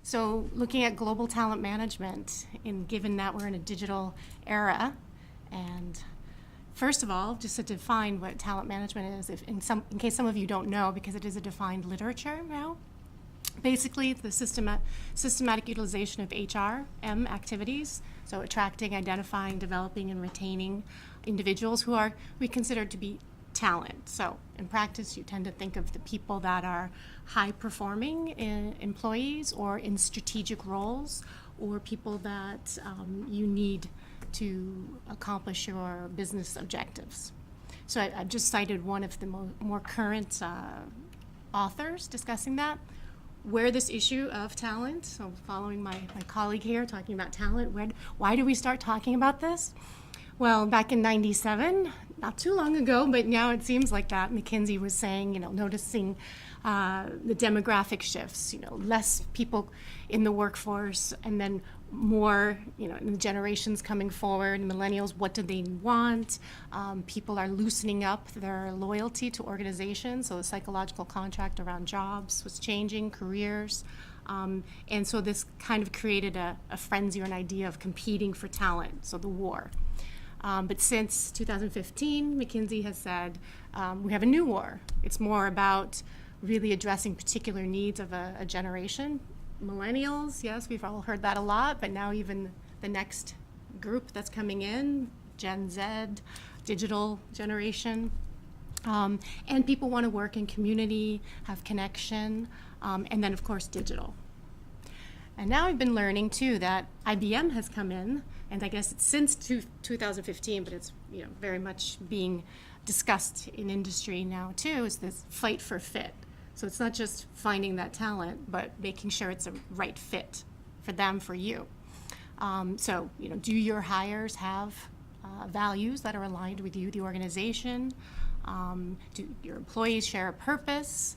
So looking at global talent management, and given that we're in a digital era, and first of all, just to define what talent management is, if in case some of you don't know, because it is a defined literature now, basically the systematic utilization of HRM activities, so attracting, identifying, developing, and retaining individuals who we consider to be talent. So in practice, you tend to think of the people that are high-performing employees or in strategic roles, or people that you need to accomplish your business objectives. So I've just cited one of the more current authors discussing that. Where this issue of talent, so following my colleague here talking about talent, why do we start talking about this? Well, back in '97, not too long ago, but now it seems like that, McKinsey was saying, noticing the demographic shifts, less people in the workforce, and then more, in the generations coming forward, millennials, what do they want? People are loosening up their loyalty to organizations, so the psychological contract around jobs was changing, careers. And so this kind of created a frenzy or an idea of competing for talent, so the war. But since 2015, McKinsey has said we have a new war. It's more about really addressing particular needs of a generation. Millennials, yes, we've all heard that a lot, but now even the next group that's coming in, Gen Z, digital generation. And people want to work in community, have connection, and then of course digital. And now I've been learning too that IBM has come in, and I guess it's since 2015, but it's very much being discussed in industry now too, is this fight for fit. So it's not just finding that talent, but making sure it's a right fit for them, for you. So do your hires have values that are aligned with you, the organization? Do your employees share a purpose?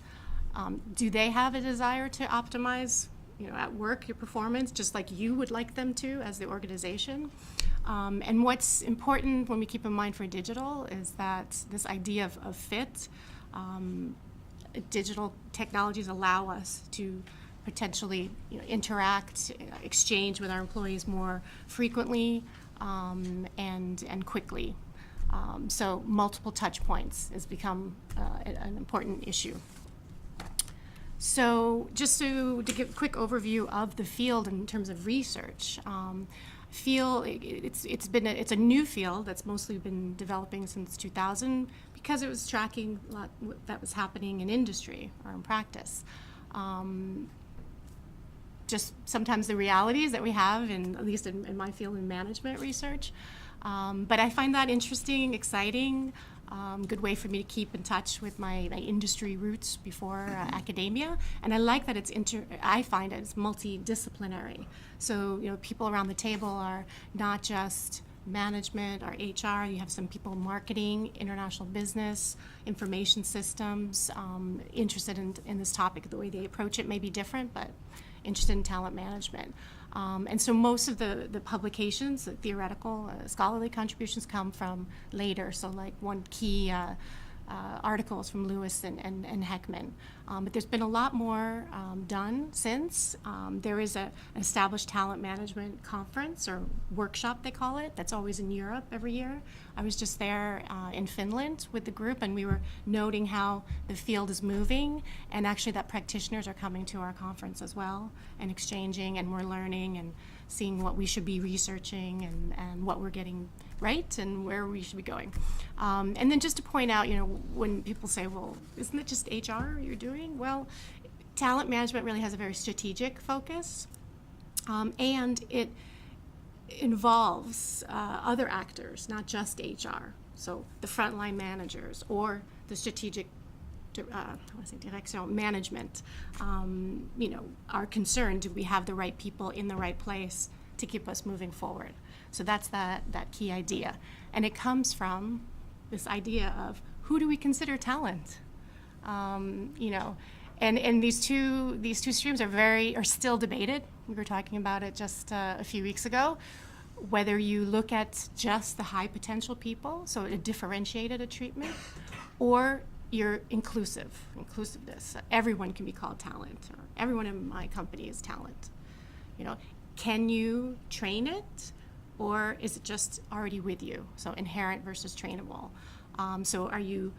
Do they have a desire to optimize at work, your performance, just like you would like them to as the organization? And what's important when we keep in mind for digital is that this idea of fit, digital technologies allow us to potentially interact, exchange with our employees more frequently and quickly. So multiple touch points has become an important issue. So just to give a quick overview of the field in terms of research, it's a new field that's mostly been developing since 2000 because it was tracking a lot that was happening in industry or in practice. Just sometimes the realities that we have, at least in my field in management research. But I find that interesting, exciting. Good way for me to keep in touch with my industry roots before academia, and I like that I find it's multidisciplinary. So people around the table are not just management or HR. You have some people marketing, international business, information systems, interested in this topic. The way they approach it may be different, but interested in talent management. And so most of the publications, the theoretical, scholarly contributions come from later. So like one key articles from Lewis and Heckman. But there's been a lot more done since. There is an established talent management conference or workshop, they call it, that's always in Europe every year. I was just there in Finland with the group, and we were noting how the field is moving, and actually that practitioners are coming to our conference as well and exchanging, and we're learning and seeing what we should be researching and what we're getting right and where we should be going. And then just to point out, when people say, well, isn't it just HR you're doing? Well, talent management really has a very strategic focus, and it involves other actors, not just HR. So the frontline managers or the strategic direction management, are concerned, do we have the right people in the right place to keep us moving forward? So that's that key idea. And it comes from this idea of who do we consider talent? And these two streams are still debated. We were talking about it just a few weeks ago. Whether you look at just the high potential people, so a differentiated treatment, or you're inclusiveness. Everyone can be called talent, or everyone in my company is talent. You know, can you train it, or is it just already with you? So inherent versus trainable. So are you,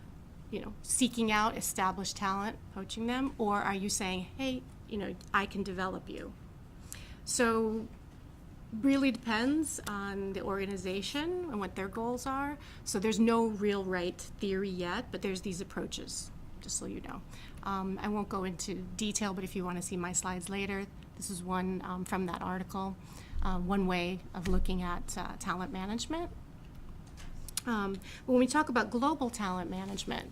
seeking out established talent, poaching them, or are you saying, hey, I can develop you? So really depends on the organization and what their goals are. So there's no real right theory yet, but there's these approaches, just so you know. I won't go into detail, but if you want to see my slides later, this is one from that article, one way of looking at talent management. When we talk about global talent management,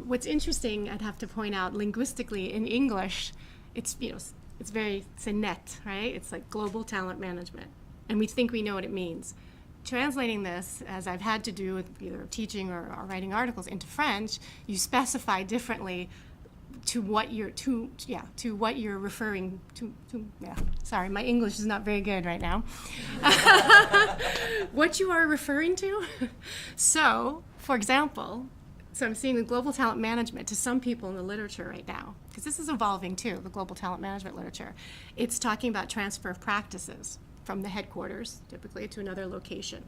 what's interesting, I'd have to point out linguistically in English, it's a net, right? It's like global talent management. And we think we know what it means. Translating this, as I've had to do with either teaching or writing articles into French, you specify differently to what you're referring to. Sorry, my English is not very good right now. What you are referring to. So, for example, I'm seeing the global talent management to some people in the literature right now, because this is evolving too, the global talent management literature. It's talking about transfer of practices from the headquarters, typically, to another location,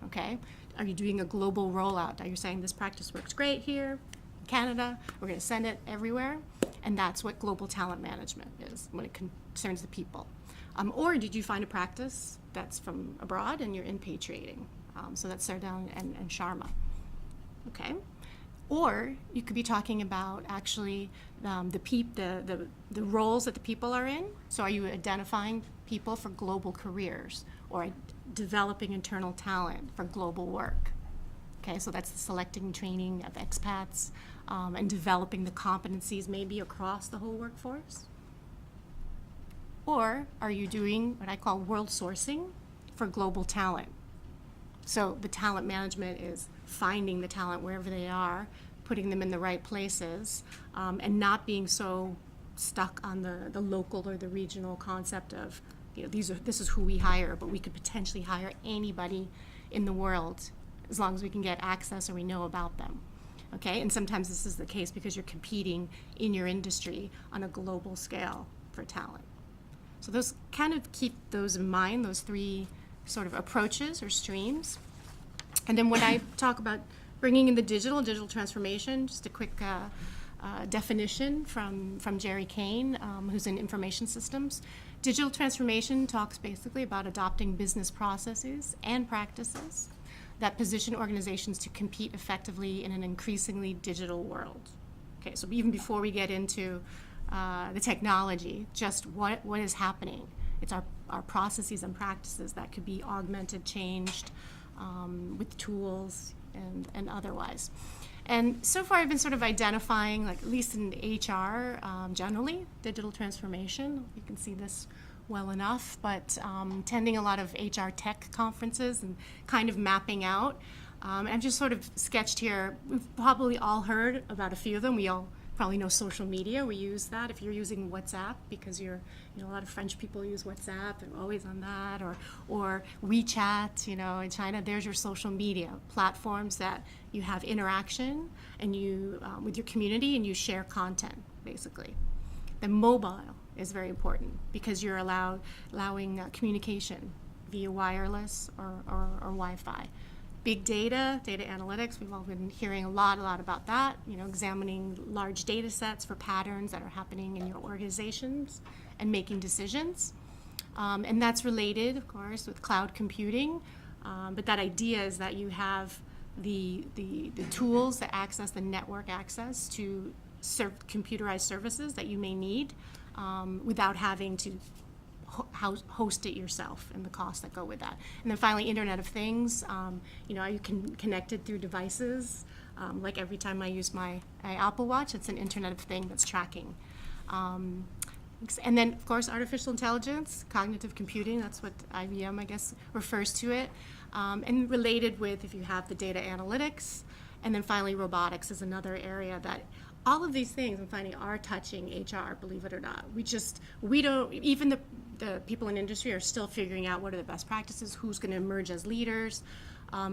okay? Are you doing a global rollout? Are you saying this practice works great here, Canada, we're going to send it everywhere? And that's what global talent management is when it concerns the people. Or did you find a practice that's from abroad and you're repatriating? So that's Sardin and Sharma, okay? Or you could be talking about actually the roles that the people are in. So are you identifying people for global careers or developing internal talent for global work? Okay, so that's the selecting and training of expats and developing the competencies maybe across the whole workforce. Or are you doing what I call world sourcing for global talent? So the talent management is finding the talent wherever they are, putting them in the right places, and not being so stuck on the local or the regional concept of, this is who we hire, but we could potentially hire anybody in the world as long as we can get access or we know about them. Okay, and sometimes this is the case because you're competing in your industry on a global scale for talent. So those kind of keep those in mind, those three sort of approaches or streams. And then when I talk about bringing in the digital transformation, just a quick definition from Jerry Kane, who's in information systems. Digital transformation talks basically about adopting business processes and practices that position organizations to compete effectively in an increasingly digital world. Okay, so even before we get into the technology, just what is happening. It's our processes and practices that could be augmented, changed with tools and otherwise. And so far I've been sort of identifying, like at least in HR generally, digital transformation. You can see this well enough, but attending a lot of HR tech conferences and kind of mapping out. I've just sort of sketched here. We've probably all heard about a few of them. We all probably know social media. We use that. If you're using WhatsApp, because a lot of French people use WhatsApp, they're always on that, or WeChat, in China, there's your social media platforms that you have interaction and you with your community and you share content, basically. Then mobile is very important because you're allowing communication via wireless or Wi-Fi. Big data analytics, we've all been hearing a lot about that, examining large data sets for patterns that are happening in your organizations and making decisions. And that's related, of course, with cloud computing. But that idea is that you have the tools that access the network access to computerized services that you may need without having to host it yourself and the costs that go with that. And then finally, Internet of Things. You can connect it through devices. Like every time I use my Apple Watch, it's an Internet of Thing that's tracking. And then, of course, artificial intelligence, cognitive computing, that's what IBM, I guess, refers to it. And related with, if you have the data analytics. And then finally, robotics is another area that all of these things I'm finding are touching HR, believe it or not. We don't, even the people in industry are still figuring out what are the best practices, who's going to emerge as leaders.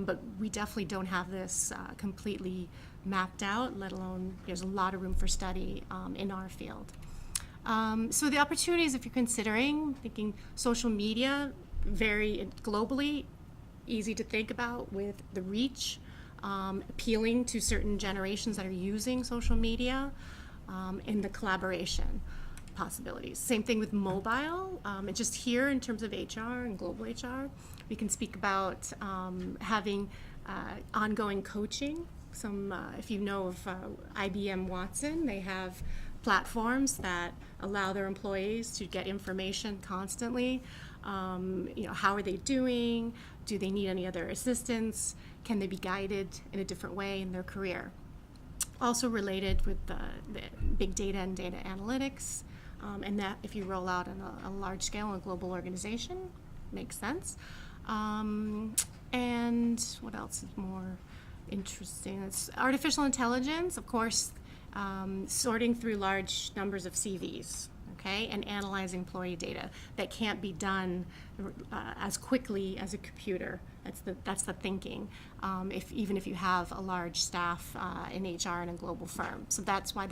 but we definitely don't have this completely mapped out, let alone there's a lot of room for study in our field. So the opportunities, if you're considering, thinking social media, very globally, easy to think about with the reach, appealing to certain generations that are using social media, and the collaboration possibilities. Same thing with mobile, and just here in terms of HR and global HR, we can speak about having ongoing coaching. If you know of IBM Watson, they have platforms that allow their employees to get information constantly. How are they doing? Do they need any other assistance? Can they be guided in a different way in their career? Also related with the big data and data analytics, and that if you roll out on a large scale in a global organization, makes sense. And what else is more interesting? It's artificial intelligence, of course, sorting through large numbers of CVs, okay, and analyzing employee data that can't be done as quickly as a computer. That's the thinking. Even if you have a large staff in HR in a global firm, so that's why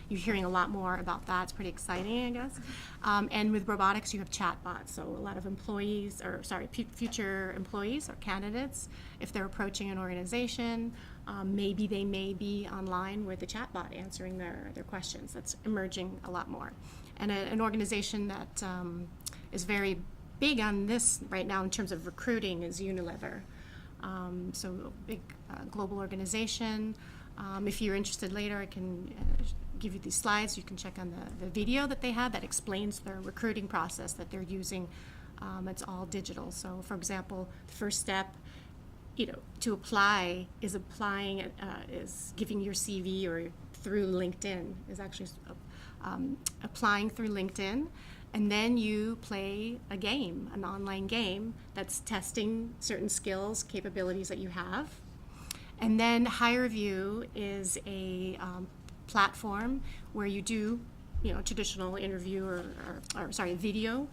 you're hearing a lot more about that. It's pretty exciting, I guess. And with robotics, you have chatbots. So a lot of future employees or candidates, if they're approaching an organization, maybe they may be online with a chatbot answering their questions. That's emerging a lot more. And an organization that is very big on this right now in terms of recruiting is Unilever. So a big global organization. If you're interested later, I can give you these slides. You can check on the video that they have that explains their recruiting process that they're using. It's all digital. So for example, the first step, to apply is giving your CV or through LinkedIn, is actually applying through LinkedIn. And then you play a game, an online game that's testing certain skills, capabilities that you have. And then HireVue is a platform where you do, traditional interview or video,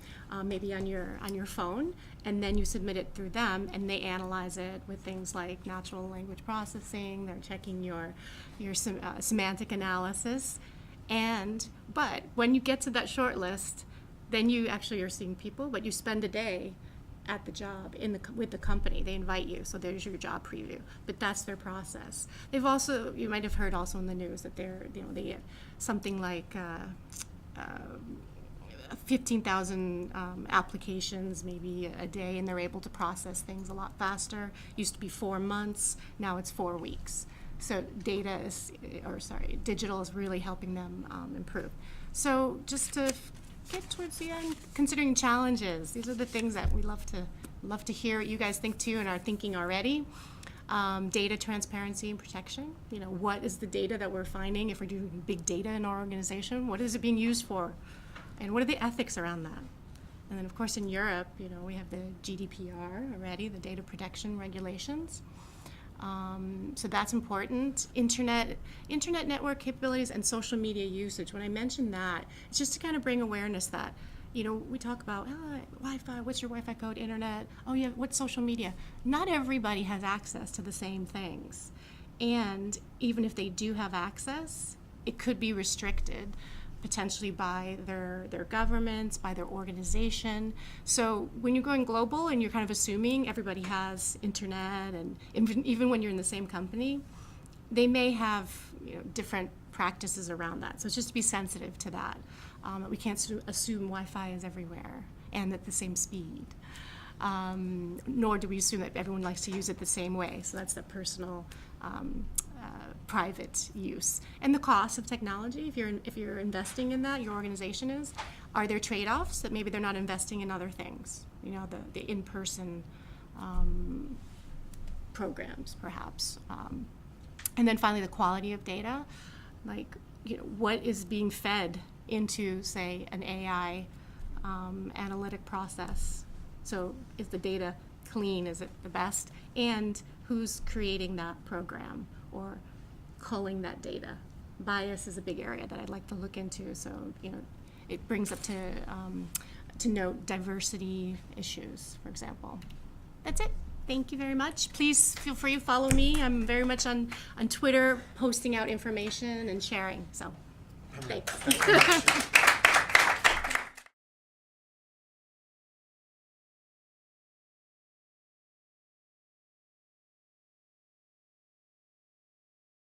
maybe on your phone, and then you submit it through them, and they analyze it with things like natural language processing. They're checking your semantic analysis, but when you get to that short list, then you actually are seeing people, but you spend a day at the job with the company. They invite you, so there's your job preview. But that's their process. They've also, you might have heard also in the news that they get something like 15,000 applications maybe a day, and they're able to process things a lot faster. Used to be 4 months, now it's 4 weeks. So digital is really helping them improve. So just to get towards the end, considering challenges, these are the things that we love to hear what you guys think too and are thinking already. Data transparency and protection. What is the data that we're finding if we're doing big data in our organization? What is it being used for? And what are the ethics around that? And then of course in Europe, we have the GDPR already, the data protection regulations. So that's important. Internet network capabilities and social media usage. When I mention that, it's just to kind of bring awareness that, we talk about Wi-Fi, what's your Wi-Fi code, internet, what's social media? Not everybody has access to the same things. And even if they do have access, it could be restricted potentially by their governments, by their organization. So when you're going global and you're kind of assuming everybody has internet, and even when you're in the same company, they may have different practices around that. So it's just to be sensitive to that. We can't assume Wi-Fi is everywhere and at the same speed. Nor do we assume that everyone likes to use it the same way. So that's the personal private use. And the cost of technology, if you're investing in that, your organization is, are there trade-offs that maybe they're not investing in other things? The in-person programs, perhaps. And then finally, the quality of data, what is being fed into, say, an AI analytic process? So is the data clean? Is it the best? And who's creating that program or culling that data? Bias is a big area that I'd like to look into. So, it brings up to note diversity issues, for example. That's it. Thank you very much. Please feel free to follow me. I'm very much on Twitter, posting out information and sharing. So, thanks. Thank you very much.